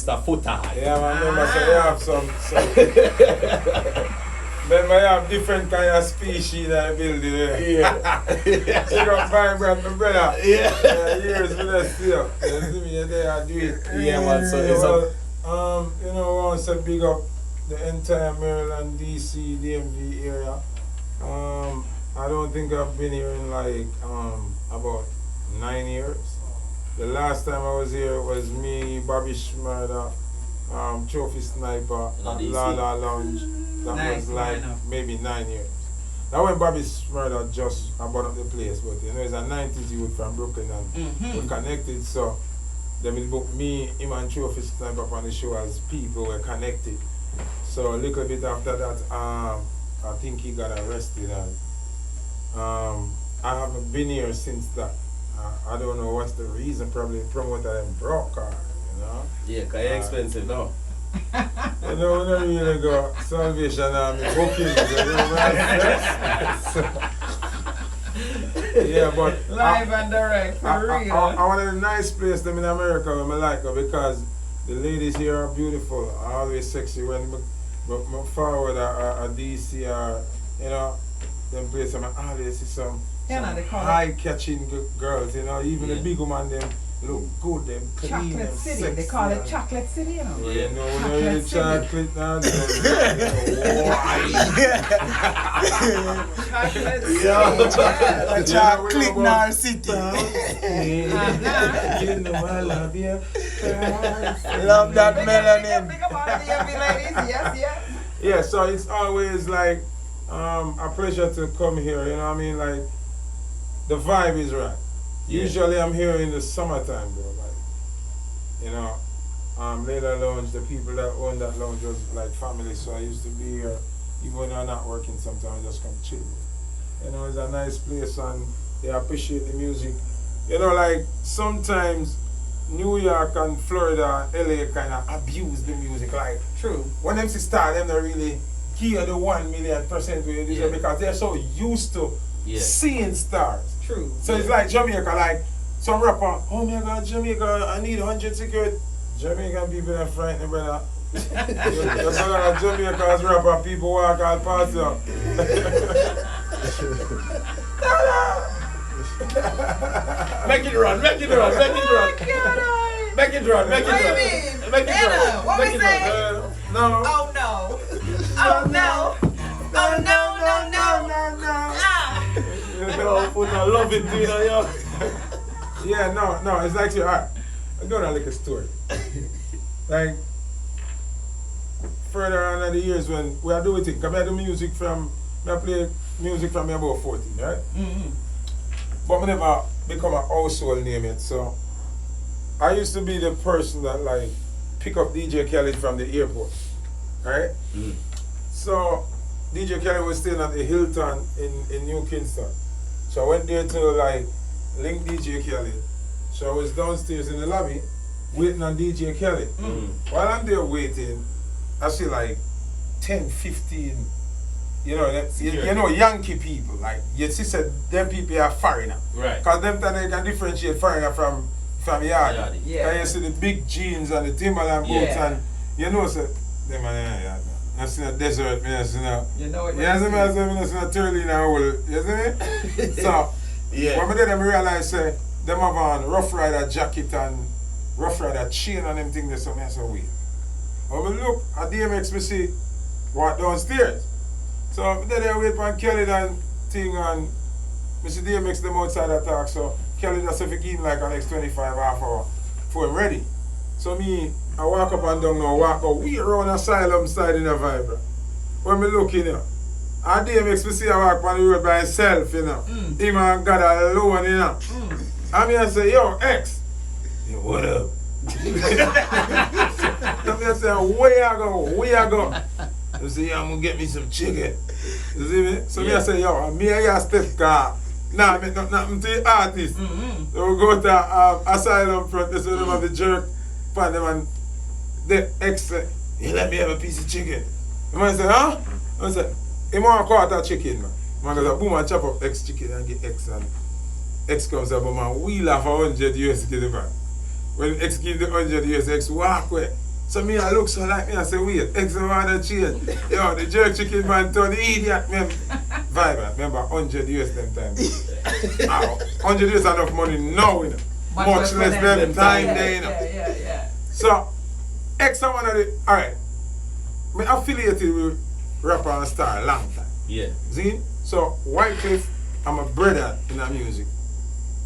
Mr. FOOTA. Yeah, man, remember, so they have some then I have different kind of species that I build there. Yeah. You got vibrant, my brother. Yeah. Years with us still. You see me there, I do it. Yeah, man, so it's you know, I want to big up the entire Maryland, DC, DMV area. I don't think I've been here in like about 9 years. The last time I was here was me, Bobby Schmurder, Trophy Sniper, at Lala Lounge. That was like maybe 9 years. That when Bobby Schmurder just bought up the place, but you know, he's a 90s youth from Brooklyn and we're connected, so they will book me, him and Trophy Sniper up on the show as people were connected. So a little bit after that, I think he got arrested and I haven't been here since that. I don't know what's the reason, probably promoter them broke or, you know. Yeah, because it's expensive now. You know, we don't really go Salvation Army bookings, you know, yeah, but live and direct, for real. One of the nice places them in America where I like her because the ladies here are beautiful, always sexy. When I forward a DC or, you know, them places I always see some eye-catching girls, you know, even the big woman them look good, them clean, Chocolate them City, sexy. they call it Chocolate City, you know. Yeah, no, when you're in chocolate now, Chocolate City. Chocolate Nar City. You know I love you. Love that melanin. Big up all the DMV ladies, yes, yes. Yeah, so it's always like a pleasure to come here, you know what I mean? Like, the vibe is right. Yeah. Usually I'm here in the summertime, bro. Like, you know, Layla Lounge, the people that own that lounge was like family, so I used to be here. Even when I'm not working, sometimes I just come chill. You know, it's a nice place and they appreciate the music. You know, like sometimes New York and Florida, LA kind of abuse the music. Like, true. When them start, them not really give the 1,000,000% with it because they're so used to seeing stars. True. So it's like Jamaica, like some rapper, oh my God, Jamaica, I need 100 security. Jamaican people are frightened, brother. That's why Jamaica's rapper, people walk out past you. Make it run, make it run, make it run. Make it run, make it run. What do you mean? Make it run. What we say? No. Oh no. Oh no. Oh no, no, no. Yo, FOOTA, I love it, dude, yo. Yeah, no, it's like, alright, I'm going to like a story. Like, further on in the years when we are doing it, because I do music from, I play music from about 14, right? But I never become a household name yet, so I used to be the person that like pick up DJ Khaled from the airport, right? So DJ Khaled was staying at the Hilton in New Kingston. So I went there to like link DJ Khaled. So I was downstairs in the lobby waiting on DJ Khaled. While I'm there waiting, I see like 10, 15, you know Yankee people. Like you see said them people are foreigner. Right. Because them time they can differentiate foreigner from yard. Yeah. And you see the big jeans and the Timberland boots and you know so them are I see a desert, I see no. You know what? Yeah, I see a turtle in a hole. You see me? So, when I did them realize say them have on Rough Rider jacket and Rough Rider chain and them things, so I say weird. When I look at DMX, I see walk downstairs. So I did wait for Kelly and thing and I see DMX them outside the talk, so Kelly just have to give him like an next 25 half hour for him ready. So I walk up and down now, walk out way around Asylum side in a vibe. When I look in here, and DMX, I see I walk on the road by himself, you know. Him and God alone, you know. And I say, yo, X, yo, what up? I say, where I go? You say, yeah, I'm going to get me some chicken. You see me? So I say, yo, me and you Steph car. Nah, I mean, nothing to the artist. So we go to Asylum front, they say them have the jerk. And them and the X say, you let me have a piece of chicken. The man say, huh? I say, he want a quarter chicken, man. Man goes, boom, and chop up X chicken and get X. And X comes up, man, we laugh 100 US to the man. When X give the 100 US, X walk away. So me I look so like me, I say, wait, X amount of change. Yo, the jerk chicken man turn the idiot, man. Vibrant, remember 100 years them time. 100 years enough money now, you know. Much less them time there, you know. Yeah. So, X are one of the, alright, me affiliated with rapper and star a long time. Yeah. See? So, Wycliffe, I'm a brother in the music.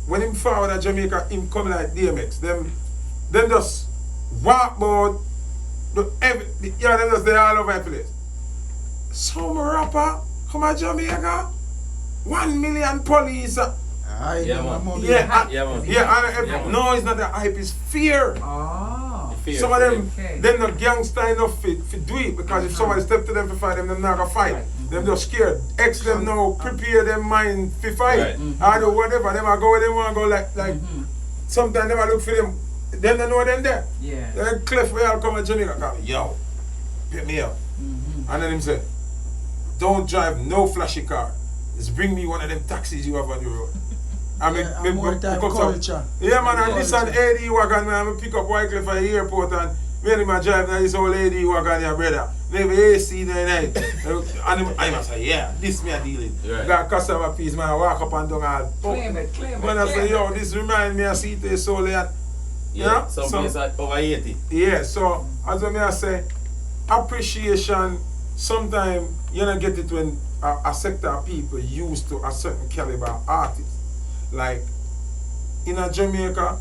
When him forward at Jamaica, him come like DMX. Them just walk about, them just they all over the place. Some rapper come at Jamaica, 1 million police. Yeah, man. Man. No, it's not the hype, it's fear. Oh. Some of them, Okay. them not gangster enough to do it because if somebody step to them to fight them not gonna fight. Right. Them just scared. X them now prepare them mind to fight. Right. I do whatever. Them I go where they want to go like sometimes them I look for them. Them don't know them there. Yeah. Then Cliff where I'll come to Jamaica come, yo, pick me up. And then him say, don't drive no flashy car. Just bring me one of them taxis you have on the road. I mean, more time culture. Yeah, man, and this an AD wagon, man. I pick up Wycliffe at the airport and me and him a drive now this old AD wagon here, brother. Maybe AC the night. And him, I must say, yeah, this me a dealing. Right. Got customer piece, man. I walk up and down all. Claim it. Man, I say, yo, this remind me of CT Soul here. Yeah. Some place at over 80. Yeah, so as I say, appreciation, sometimes you don't get it when a sector of people used to a certain caliber artist. Like in a Jamaica,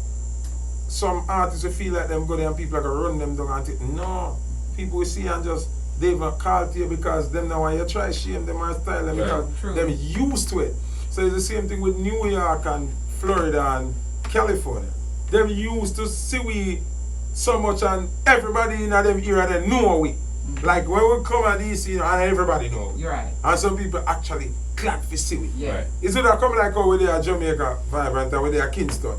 some artists will feel like them go there and people are gonna run them down and take. No, people will see and just they even call to you because them now when you try shame them and style them because True. them used to it. So it's the same thing with New York and Florida and California. Them used to see we so much and everybody in them area they know we. Like when we come at DC and everybody know. You're right. And some people actually glad to see we. Yeah. Right. It's what I come like how we there Jamaica Vibrant and we there Kingston.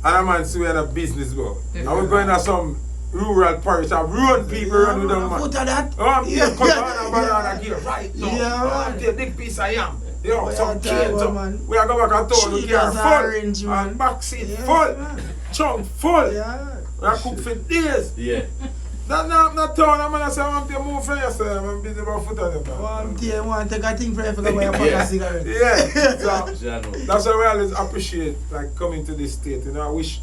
And a man see we in a business go. And we going to some rural parish and run people run with them man. Foot of that. Oh, I'm here, come on and banana gear. Right now. Yeah, Oh, I'm man. take a big piece of yam. Yo, Yeah, some tell kids you, up. man. We are going back and town, we Cheetahs are are orange, full. man. And back seat Yes, full. man. Chunk full. Yeah. We are cook for days. Yeah. Not town, I'm gonna say I want to move from yourself. I'm busy about foot on them. Want to take a thing for you for go buy a pack of cigarette. Yeah. So, Jano. that's why we always appreciate like coming to this state. You know, I wish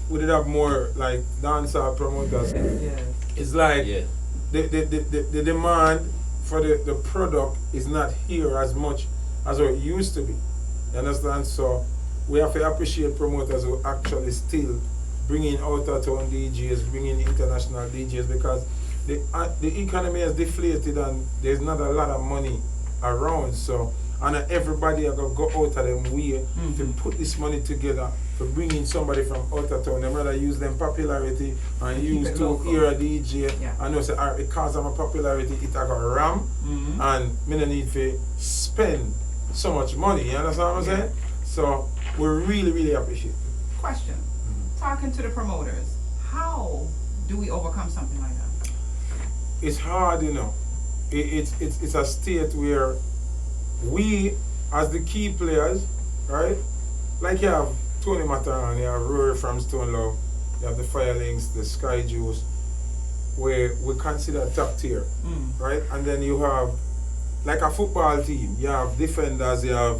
we did have more like dancehall promoters. Yeah. It's like Yeah. the demand for the product is not here as much as what it used to be. You understand? So we have to appreciate promoters who actually still bringing out of town DJs, bringing international DJs because the economy has deflated and there's not a lot of money around. So and everybody are gonna go out of them way to put this money together for bringing somebody from out of town. They rather use them popularity and use it to local. hear a DJ. Yeah. I know say alright, because of my popularity it a go ram and me no need to spend so much money. You understand what I'm saying? So we really appreciate it. Question. Talking to the promoters, how do we overcome something like that? It's hard, you know. It's a state where we, as the key players, right? Like you have Tony Mataran, you have Rory from Stone Love, you have the Firelinks, the Sky Juice, where we consider top tier, right? And then you have, like a football team, you have defenders, you have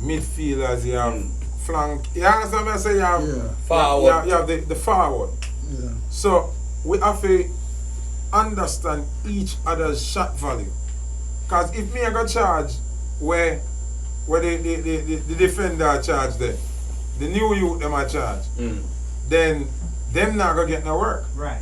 midfielders, you have flank. You understand what I say? You have, Forward. you have the forward. Yeah. So we have to understand each other's shot value. Cause if me I got charge where the defender charge them, the new youth them are charge, then them not gonna get no work. Right.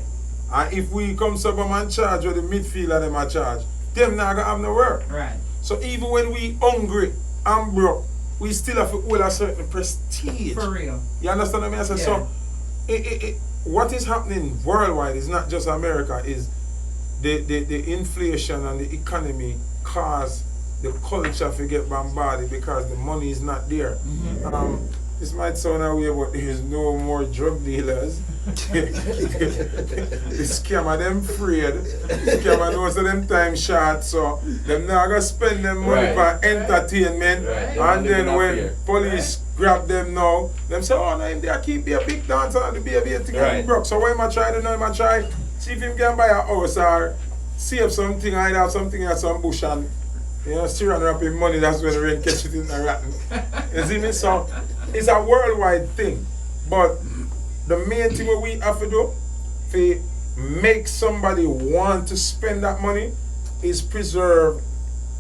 And if we come sub and charge where the midfielder them are charge, them not gonna have no work. Right. So even when we hungry and broke, we still have to hold a certain prestige. For real. You understand what I mean? So, Yeah. what is happening worldwide is not just America, is the inflation and the economy cause the culture to get bombarded because the money is not there. This might sound weird, but there is no more drug dealers. The scammer them afraid. Scammer knows that them time short, so them not gonna spend them money for entertainment. Right. And then when Fear. police grab them now, them say, oh no, they keep be a big dancer and the baby to get Right. broke. So why am I trying to know? Am I try? See if him can buy a house or save something, either have something at some bush and still run up in money, that's when the rain catch it in the rotten. You see me? So it's a worldwide thing. But the main thing what we have to do to make somebody want to spend that money is preserve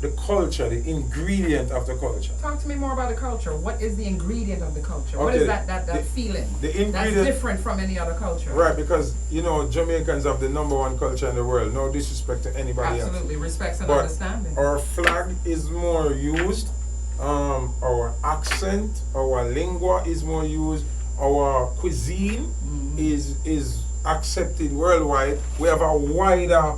the culture, the ingredient of the culture. Talk to me more about the culture. What is the ingredient of the culture? What Okay, is that feeling the ingredient, that's different from any other culture? Right, because Jamaicans have the #1 culture in the world. No disrespect to anybody else. Absolutely, respects and But understanding. our flag is more used, our accent, our lingua is more used, our cuisine is accepted worldwide. We have a wider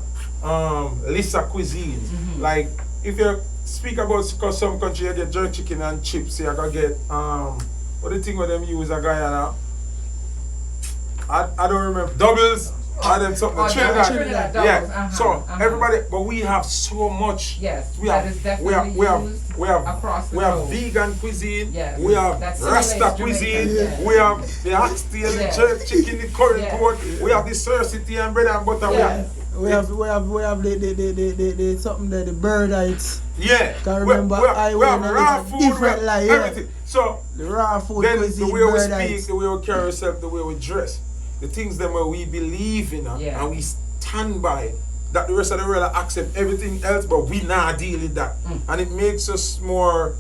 list of cuisines. Like if you speak about some country, you get jerk chicken and chips. You can get what the thing with them use a Guyana. I don't remember doubles. Them something Trinidad. Doubles. So everybody, but we have so much. Yes, we that have, is definitely used across the globe. Vegan cuisine. Yes. We have That Rasta simulates cuisine. Jamaica. We have the oxtail, the jerk chicken, the curry pork. We have the surcity and bread and butter. Yeah. We have the something there, the birdites. Yeah. Can remember we have raw food, different life, yeah. everything. So The raw food then cuisine, the way we birdites. speak, the way we carry ourselves, the way we dress, the things that we believe in and we stand by, that the rest of the world accept everything else, but we not deal with that. And it makes us more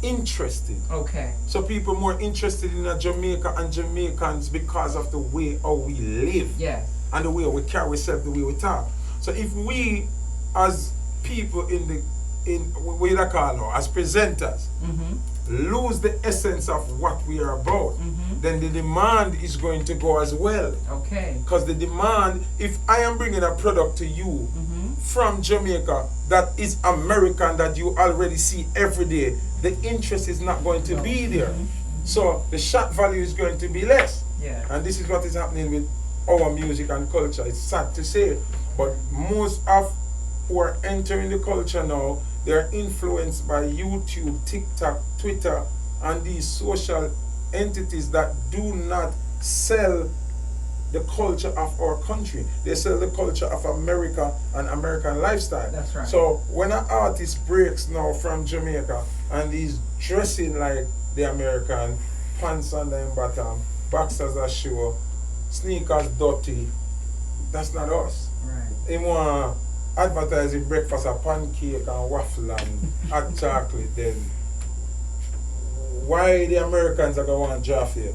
interested. Okay. So people more interested in Jamaica and Jamaicans because of the way how we live. Yes. And the way we carry ourselves, the way we talk. So if we as people what you call now, as presenters, lose the essence of what we are about, then the demand is going to go as well. Okay. Because the demand, if I am bringing a product to you from Jamaica that is American, that you already see every day, the interest is not going to be there. So the shot value is going to be less. Yeah. And this is what is happening with our music and culture. It's sad to say, but most of who are entering the culture now, they are influenced by YouTube, TikTok, Twitter, and these social entities that do not sell the culture of our country. They sell the culture of America and American lifestyle. That's right. So when an artist breaks now from Jamaica and he's dressing like the American, pants on them bottom, boxers are show, sneakers dirty, that's not us. Right. He want advertising breakfast a pancake and waffle and hot chocolate, then why the Americans are going to want draft here?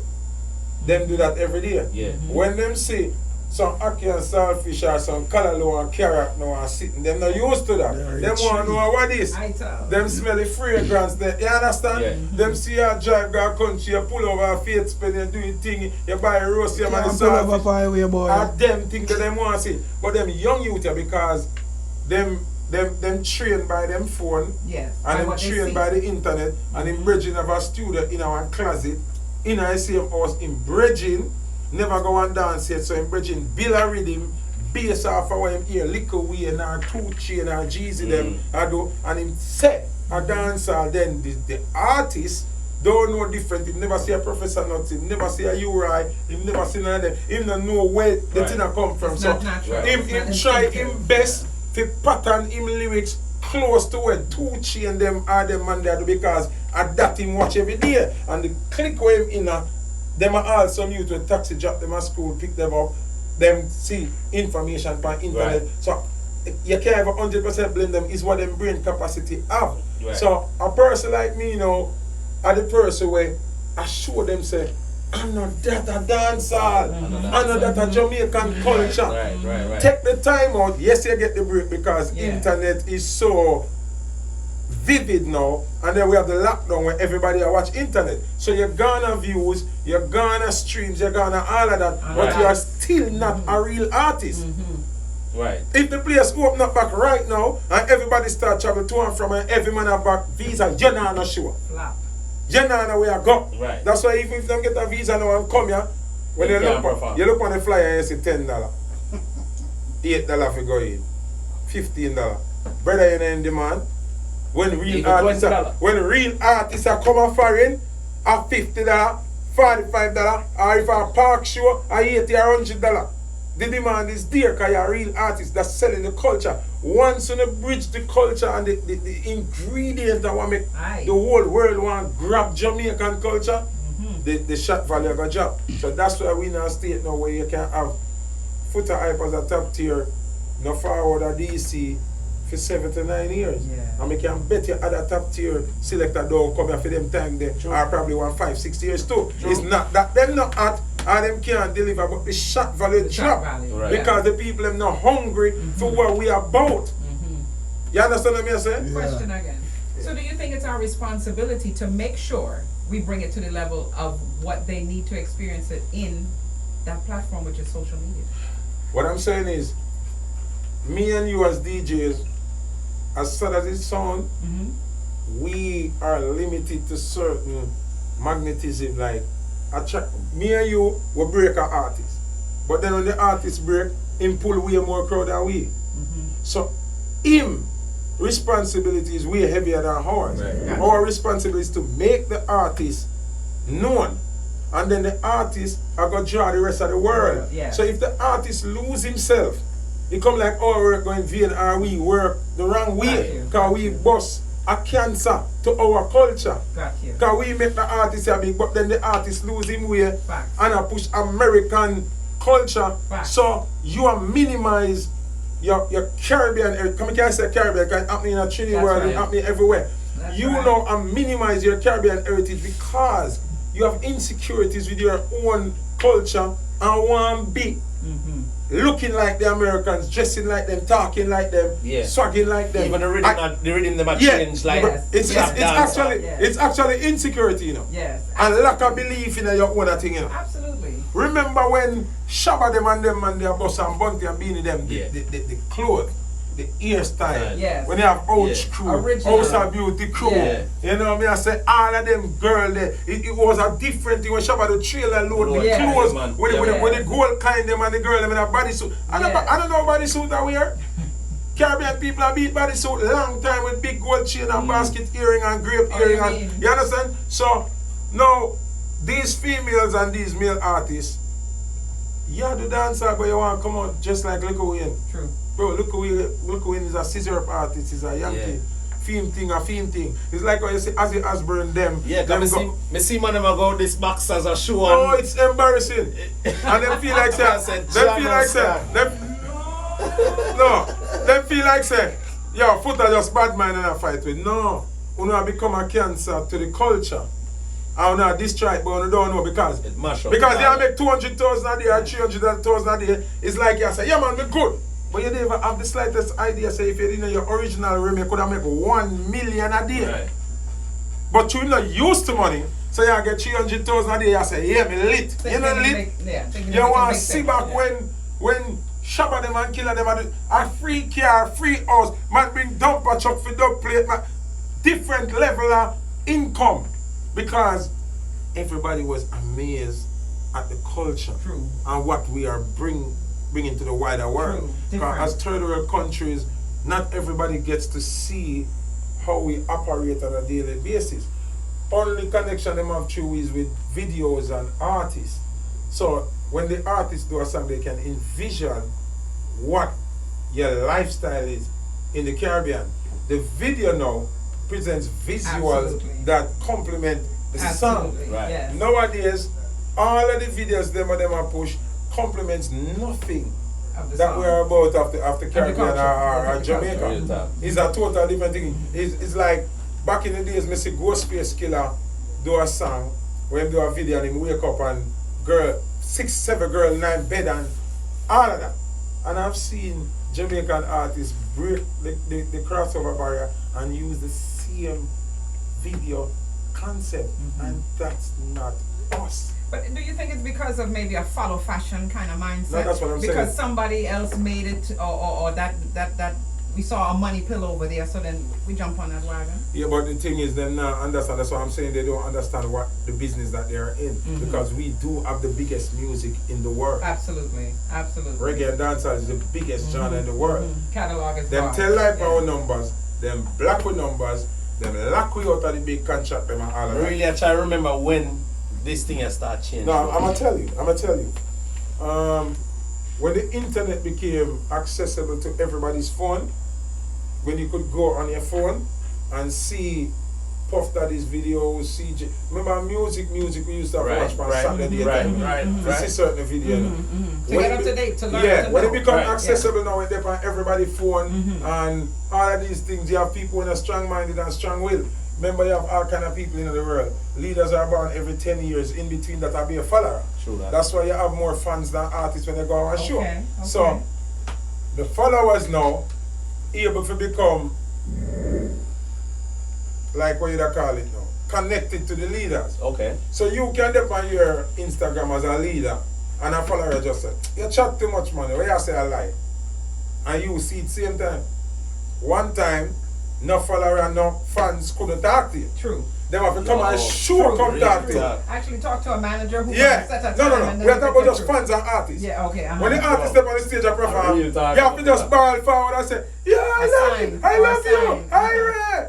Them do that every day. Yeah. When them see some ackee and saltfish or some callaloo and carrot now and sitting, them not used to that. Them want to know what is. I tell. Them smell the fragrance there. You understand? Yeah. Them see you drive go country, you pull over a Faith Spend, you do your thing, you buy a roast, you man the Can't pull up saltfish. up highway, boy. And them think that them want to see. But them young youth here, because them trained by them phone, Yes. and them what they trained see. by the internet, and them bridging of a studio in our closet, in our same house, in bridging, never go and dance yet, so in bridging build a rhythm, base off of what him hear, liquor way and our 2 chain and Jeezy them, I do, and him set a dancer, then the artist don't know different. Him never see a Professor Nuts, him never see a Uri, him never see none of them, him don't know where the Right. thing a come from. It's So not natural. him It's not try instinctive. him best to pattern him lyrics close to where 2 chain them are them man there do, because at that him watch every day. And the click where him in them are all some youth with taxi drop them at school, pick them up, them see information by internet. Right. So you can't have 100% blame them, is what them brain capacity have. Right. So a person like me, are the person where I show them say, I'm not that a dancer, I'm not that a Jamaican culture. Right. Take the time out. Yes, you get the break because internet is so vivid now, and then we have the lockdown where everybody watch internet. So you're gonna views, you're gonna streams, you're gonna all of that, but you are still not a real artist. Right. If the place open up back right now and everybody start travel to and from and every man have back visa, you're not sure. Flap. You know where I go. Right. That's why even if them get a visa now and come here, when You you can't look, perform. you look on the flyer and you see $10, $8 for go in, $15. Brother, you're in demand. When You real got artists are come and foreign at $50, $45, or if a park show, $80 or $100. the demand is there because you're a real artist that's selling the culture. Once you bridge the culture and the ingredient that want make Aye. the whole world want grab Jamaican culture, the shot value of a job. So that's why we in a state now where you can have FOOTA hype as a top tier, no forward a DC for 7 to 9 years. Yeah. And we can bet you other top tier selector don't come here for them time there or probably 1 5-6 years too. True. It's not that them not hot and them can't deliver, but the shot value The shot drop. value, Right. Because the people them not hungry for what we are about. You understand what I'm saying? Question again. So do you think it's our responsibility to make sure we bring it to the level of what they need to experience it in that platform, which is social media? What I'm saying is, me and you as DJs, as sad as it sounds, we are limited to certain magnetism. Like, me and you will break an artist. But then when the artist break, him pull way more crowd than we. So, him responsibility is way heavier than ours. Right. Our responsibility is to make the artist known. And then the artist are going to draw the rest of the world. Yeah. So if the artist lose himself, it come like our work going vain or we work the wrong way. Because we bust a cancer to our culture. Got you. Because we make the artist a big, but then the artist lose him way Facts. and I push American culture. Facts. So you are minimize your Caribbean, come can I say Caribbean, because it happening in a Trinity That's world, right. it happening everywhere. That's You right. know and minimize your Caribbean heritage because you have insecurities with your own culture and want be looking like the Americans, dressing like them, talking like them, Yeah. swagging like them. Even the rhythm them a Yeah, change like Yes. it's actually insecurity, you know. Yes. And lack of belief in your own thing, you know. Absolutely. Remember when Shabba them and their boss and Bunty and Beanie them, Yeah. the clothes, the hairstyle, Yes. when they have Ouch Yeah. crew, Original. House of Beauty crew, Yeah. you know what I mean? I say all of them girl there, it was a different thing when Shabba the trailer load the Yeah. clothes, Yeah, man. with the gold kind them and the girl them in a bodysuit. I don't know bodysuit that wear. Caribbean people have beat bodysuit long time with big gold chain and basket earring and grape Oh, earring you and mean? you understand? So now these females and these male artists, you do dancer but you want to come out just like Little Wayne. True. Bro, Little Wayne is a scissor artist, he's a Yankee. Theme thing. It's like when you see Ozzy Osbourne them. Yeah, them because me see man them go this box as a show oh, and it's embarrassing. And them feel like say, them feel like say, yo, FOOTA just bad man in a fight with. No, you know become a cancer to the culture. I know this strike, but you don't know because it mash up. because they make 200,000 a day or 300,000 a day. It's like you say, yeah man, me good. But you never have the slightest idea, say if you didn't know your original remake could have make 1 million a day. Right. But you're not used to money, so you get 300,000 a day, you say, yeah, me lit. You know lit? You want to see back when Shabba them and Killer them and a free car, free house, man bring dumper truck for dump plate, man. Different level of income. Because everybody was amazed at the culture True. and what we are bringing to the wider world. True. Because Different. as third world countries, not everybody gets to see how we operate on a daily basis. Only connection them have through is with videos and artists. So when the artists do a song, they can envision what your lifestyle is in the Caribbean. The video now presents visuals Absolutely. that complement the song. Absolutely. Right. Yes. Nowadays, all of the videos them are push complements nothing Of the that song. we're about after Caribbean culture. or Of the Jamaica. culture. Real talk. It's a total different thing. It's like back in the days, me see Ghostface Killer do a song, when him do a video and him wake up and girl, 6, 7 girl, 9 bed and all of that. And I've seen Jamaican artists break the crossover barrier and use the same video concept, and that's not us. But do you think it's because of maybe a follow fashion kind of mindset? No, that's what I'm saying. Because somebody else made it, or that we saw a money pill over there, so then we jump on that wagon. Yeah, but the thing is, them not understand. That's why I'm saying they don't understand what the business that they are in. Because we do have the biggest music in the world. Absolutely. Reggae and dancehall is the biggest genre in the world. Catalog is Them vast. tell like Yeah. our numbers, them black with numbers, them lock we out of the big contract, them and all of that. Really, I try to remember when this thing has started changing. No, I'm gonna tell you. when the internet became accessible to everybody's phone, when you could go on your phone and see Puff Daddy's videos, CJ. Remember music we used to Right, watch on right, Saturday right, time. right, You right. see certain videos. To get up to date, to learn, Yeah, to when know. it become Right. accessible now, it's on everybody's phone and all of these things. You have people in a strong-minded and strong-willed. Remember, you have all kind of people in the world. Leaders are born every 10 years. In between that, I'll be a follower. True that. That's why you have more fans than artists when they go on a show. Okay, So, okay. the followers now able to become, like what you call it now, connected to the leaders. Okay. So you can depend on your Instagram as a leader and a follower just say, you chat too much money, where you say a lie. And you see it same time. One time, no follower and no fans couldn't talk to you. True. They have to come and True, show come talk to you. yeah. Actually talk to a manager who Yeah. set a time No, and no. then We're talking about they just get fans and artists. Yeah, okay. When the artist step on the stage and perform, Real you talk. have to just ball forward and say, yeah, I love you, I love you, I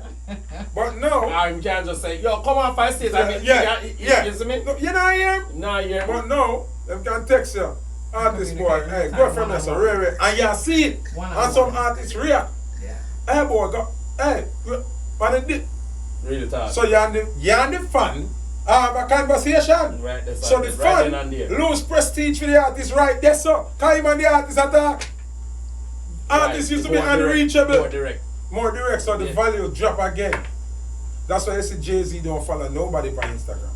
But no, You can't just say, yo, come on 5 states. I mean, yeah. You see me? No, you know I am. Nah, yeah. But no, them can text you. Artist boy, Communicate hey, with go time, from there, so one-on-one. really, and you see it. One-on-one. And some artists react. Yeah. Hey boy, go, hey, man, it did. Really talk. So you and the fan have a conversation. Right, that's So right, the right fan then and there. lose prestige for the artist right there, so. Cause him and the artist attack. Artists used to be More direct, unreachable. More direct. More direct, so the Yeah. value drop again. That's why you see Jay-Z don't follow nobody on Instagram.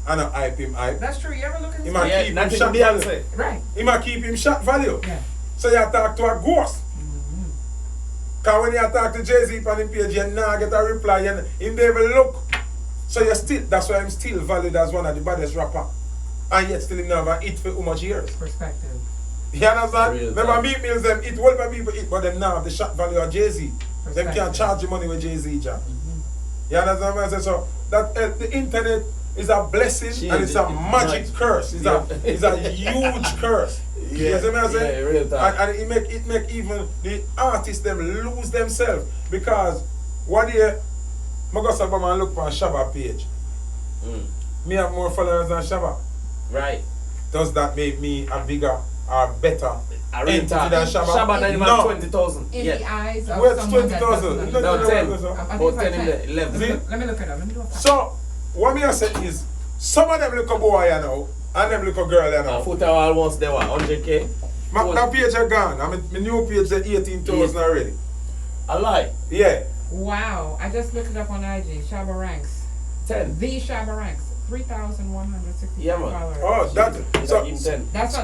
I don't hype him hype. That's true. You ever look at He his might Yeah, keep him nothing shot Beyonce. value. Right. He might keep him shot value. Yeah. So you talk to a ghost. Cause when you talk to Jay-Z on the page, you not get a reply, you him never look. So you still, that's why I'm still valued as one of the baddest rapper. And yet still him never hit for how much years. Perspective. You understand? Real Remember talk. Meek Mills them hit whatever people hit, but them now have the shot value of Jay-Z. Them Perspective. can't charge you money with Jay-Z Jack. You understand what I say? So that the internet is a blessing and it's a magic curse. It's a huge curse. You see what I say? Yeah, real talk. And it make even the artists them lose themselves because one day I go somewhere and look for a Shabba page. Me have more followers than Shabba. Right. Does that make me a bigger or better I really entity talk. than Shabba? Shabba not even No. 20,000. In Yeah. the eyes of Where's someone that 20,000? doesn't No, know. No, 10. I think About it's 10 in like the 10. 11. Let me look it up. Let me do a fact. So what me I say is some of them little boy you know and them little girl you know. FOOTA almost there, what, 100K? That page are gone. I mean, my new page is 18,000 already. I lie. Yeah. Wow. I just looked it up on IG. Shabba Ranks. 10. The Shabba Ranks. 3,160 Yeah, man. followers. Oh, that. It's So, like even 10. That's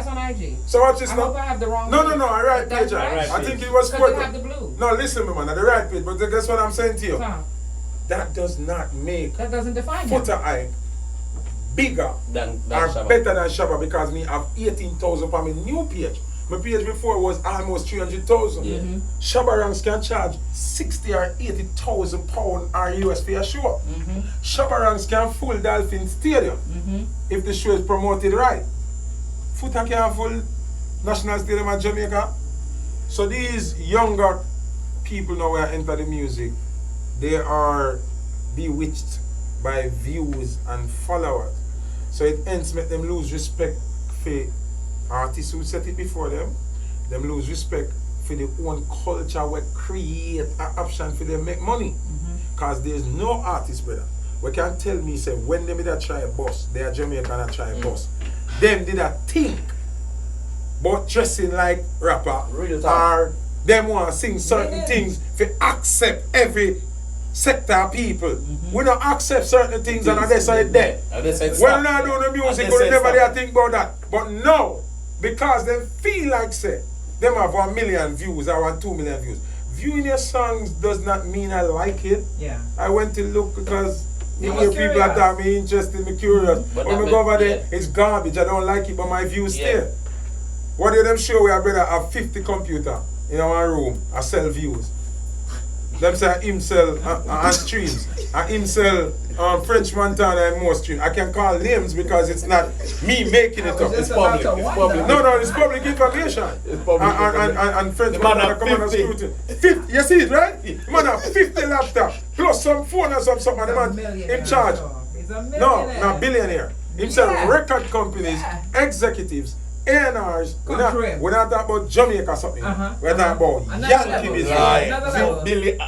on IG. so watch this I now. hope I have the wrong No, page. I right That's page. right. I think it was Because you photo. have the blue. No, listen, me man, at the right page. But guess what I'm saying to you? So, That does not make that doesn't define you. FOOTA hype bigger Than or Shabba. better than Shabba because me have 18,000 on my new page. My page before was almost 300,000. Yeah. Shabba ranks can charge 60 or 80,000 pounds or US for a show. Shabba ranks can full Dolphin Stadium if the show is promoted right. FOOTA can full National Stadium at Jamaica. So these younger people now who enter the music, they are bewitched by views and followers. So it ends make them lose respect for artists who set it before them. Them lose respect for the own culture we create an option for them make money. Cause there's no artist, brother. We can tell me say when them did a try a bus, they are Jamaican and try a bus. Them did a think but dressing like rapper Real talk. or them want to sing certain things for accept every sector of people. We don't accept certain things and that's why it's dead. And they said When stop. we not doing the music, And but they they said never stop. dare think about that. But no, because they feel like say, them have 1 million views or 2 million views. Viewing your songs does not mean I like it. Yeah. I went to look because You you hear was people that curious. are me interested, me curious. But When that we go meant- over there, yeah. it's garbage. I don't like it, but my views Yeah. stay. What do them show where I better have 50 computer in our room? I sell views. Them say him sell and streams. And him sell French Montana and more streams. I can call names because it's not me making it I was up. just It's about public. to It's wonder. public. no, it's public information. It's public And French The man Montana have come on and 50. scrutiny. 50, you see it, right? The man have 50 laptop plus some phone or something. And the man in charge. He's a No, millionaire. not billionaire. Himself Yeah. record companies, Yeah. executives, A&Rs, we're not Country. talking about Jamaica or something. We're talking about Another Yankee level. business. Another level. Billy,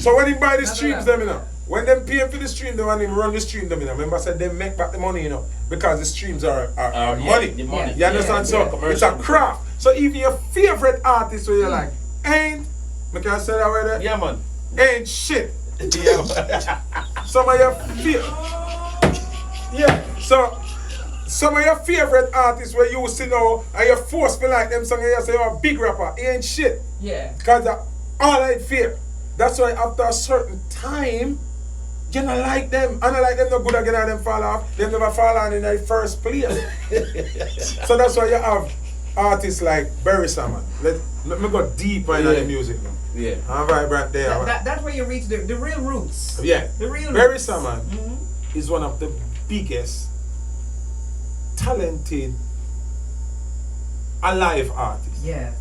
So when he buy the Another streams level. them, you know, when them pay for the stream, them and him run the stream them, you know, remember I said they make back the money, you know, because the streams are money. The money. You understand? Yeah, So it's a craft. So even your favorite artist where you're like, ain't, I can say that way there? Yeah, man. Ain't shit. Yeah, man. Some of your so some of your favorite artists where you used to know and you're forced to like them song and you say you're a big rapper, he ain't shit. Yeah. Because that's all I fear. That's why after a certain time, you don't like them. And I like them no good again and them fall off. They never fall on in the first place. So that's why you have artists like Barry Salmon. Let me go deep into the music now. Yeah. And Vibrant there. That's where you reach the real roots. Yeah. The real Barry roots. Salmon is one of the biggest talented alive artists. Yeah.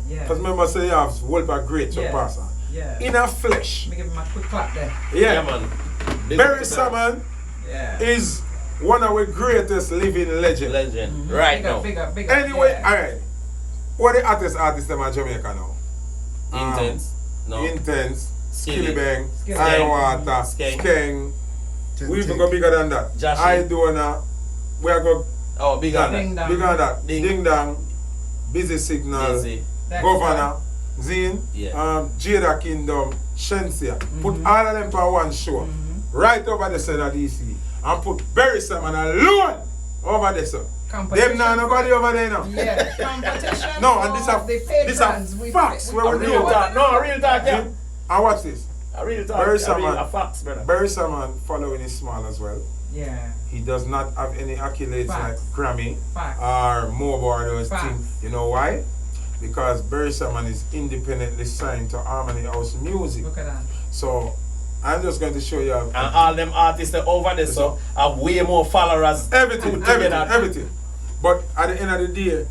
Yeah. Because remember, say you have Wolper Great to Yeah. pass on. Yeah. In a flesh. Let me give him a quick clap there. Yeah. man. Barry Salmon Yeah. is one of our greatest living legends. Legend. Right Big now. up, big up, big up. Anyway, yeah. alright. What the artists them in Jamaica now? Intense. No. Intense, Skilly. Skilly Bang, Skilly. Iwater, Skeng. Skeng. We even go bigger than that. Joshy. I do now. We are go Oh, big on Ding that. dong. bigger than that. Ding. Ding Dong, Busy Signal, Easy. That's Governor, Zine, Yeah. Jada Kingdom, Shensia. Put all of them for one show. Right over the center DC. And put Barry Salmon alone over there, sir. Competition. Them now nobody over there now. Yeah, competition. No, and this for are the these are patrons. facts where A we real know. talk. No, a real talk, yeah. And watch this. A real talk. Barry A Salmon. real facts, brother. Barry Salmon following is small as well. Yeah, He does not have any accolades Facts. like Grammy facts. or Mobo or those Facts. things. You know why? Because Barry Salmon is independently signed to Harmony House Music. Look at that. So I'm just going to show you And all them artists that over there so have way more followers. everything, put together. everything. But at the end of the day,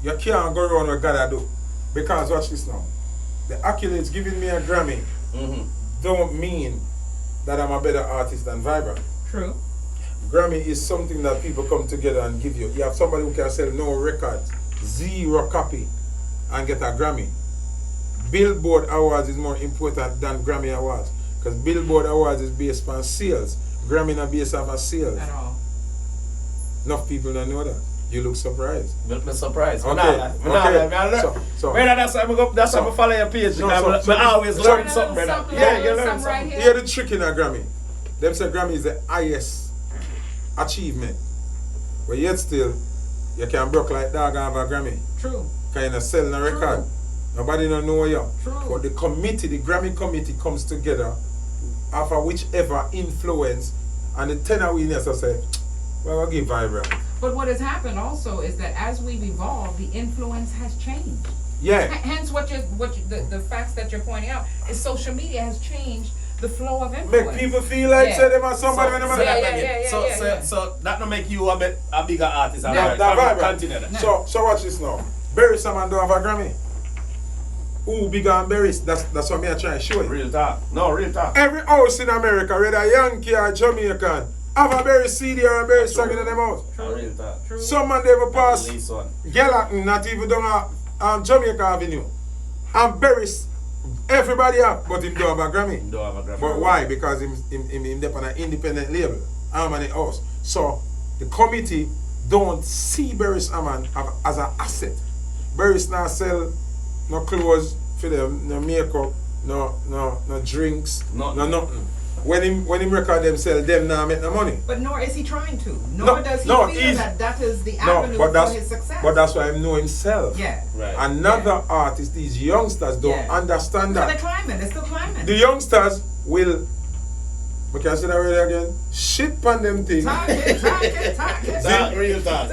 you can't go around what God do. Because watch this now. The accolades giving me a Grammy don't mean that I'm a better artist than Vibrant. True. Grammy is something that people come together and give you. You have somebody who can sell no records, 0 copy, and get a Grammy. Billboard Awards is more important than Grammy Awards. Because Billboard Awards is based on sales. Grammy not based off of sales. At all. Enough people don't know that. You look surprised. Look me surprised. Okay. So- That's why I go. That's why I follow your page. No, because so- I always so- learn so- something, brother. something, Yeah, you learn learn something right something. here. Hear the trick in a Grammy. Them say Grammy is the highest achievement. But yet still, you can broke like dog and have a Grammy. True. Kind of sell a record. Nobody don't know you. True. But the committee, the Grammy committee comes together after whichever influence and the tenor winners will say, well, I'll give Vibrant. But what has happened also is that as we've evolved, the influence has changed. Yeah. Hence, the facts that you're pointing out is social media has changed the flow of influence. Make people feel like Yeah. say them are somebody when them are So that don't make you a bigger artist. No, Alright, that Vibrant. continue that. No. So watch this now. Barry Salmon don't have a Grammy. Who bigger than Barry? That's what me I try to show you. Real talk. No, real talk. Every house in America, whether Yankee or Jamaican, have a Barry CD or a Barry song in them house. Real talk. True. Some man they ever pass Least one. Gallatin, not even down Jamaica Avenue. And Barry, everybody have, but him don't have a Grammy. Don't have a Grammy. But why? Because him on an independent label, Harmony House. So the committee don't see Barry Salmon as an asset. Barry's not sell no clothes for them, no makeup, no drinks, No. nothing. When him record them sell, them now make no money. But nor is he trying to. No, Nor does he no, feel he's- that is the No, avenue but for his success. that's why I know himself. Yeah. Right. Another artist, these youngsters don't Yeah. understand So they're that. climbing. They're still climbing. The youngsters will, we can say that word again, shit on them things. Talk it. Talk, real talk.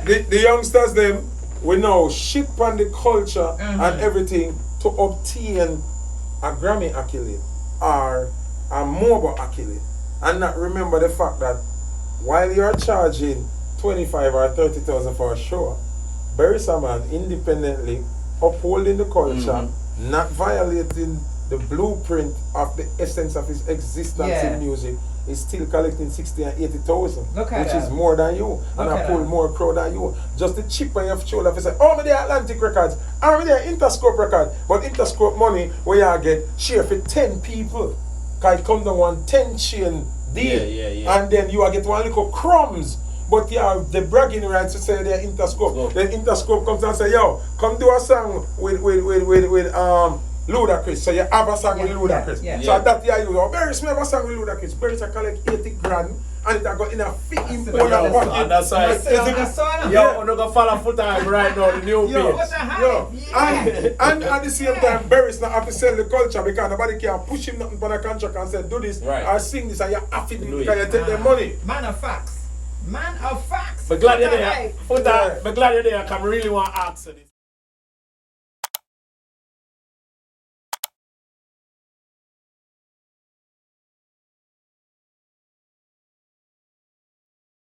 The youngsters them will now shit on the culture and everything to obtain a Grammy accolade or a mobile accolade. And not remember the fact that while you're charging 25 or 30,000 for a show, Barry Salmon independently upholding the culture, not violating the blueprint of the essence of his existence Yeah. in music, is still collecting 60 and 80,000, Look at which is that. more than you, and Look I at pull that. more crowd than you. Just the chip on your shoulder, if you say, oh, me there Atlantic Records, I'm me there Interscope Records, but Interscope money where you get share for 10 people, cause it comes down one 10 chain deal, and then you get one little crumbs. But you have the bragging rights to say they're Interscope. Then Interscope comes and say, yo, come do a song with Ludacris. So you have a song with Ludacris. Yeah. So that you use. Barry Smith have a song with Ludacris. Barry Smith collect 80 grand and it got in a fit important pocket. And that's why. Yo, I'm gonna follow FOOTA right now, the new Yo, page. and at the same time, Barry's not have to sell the culture because nobody can push him nothing on a contract and say, do this or sing this, and you have to do it because you take their money. Man of facts. Man of facts. But glad you're there. FOOTA, but glad you're there, 'cause I really want to ask you this.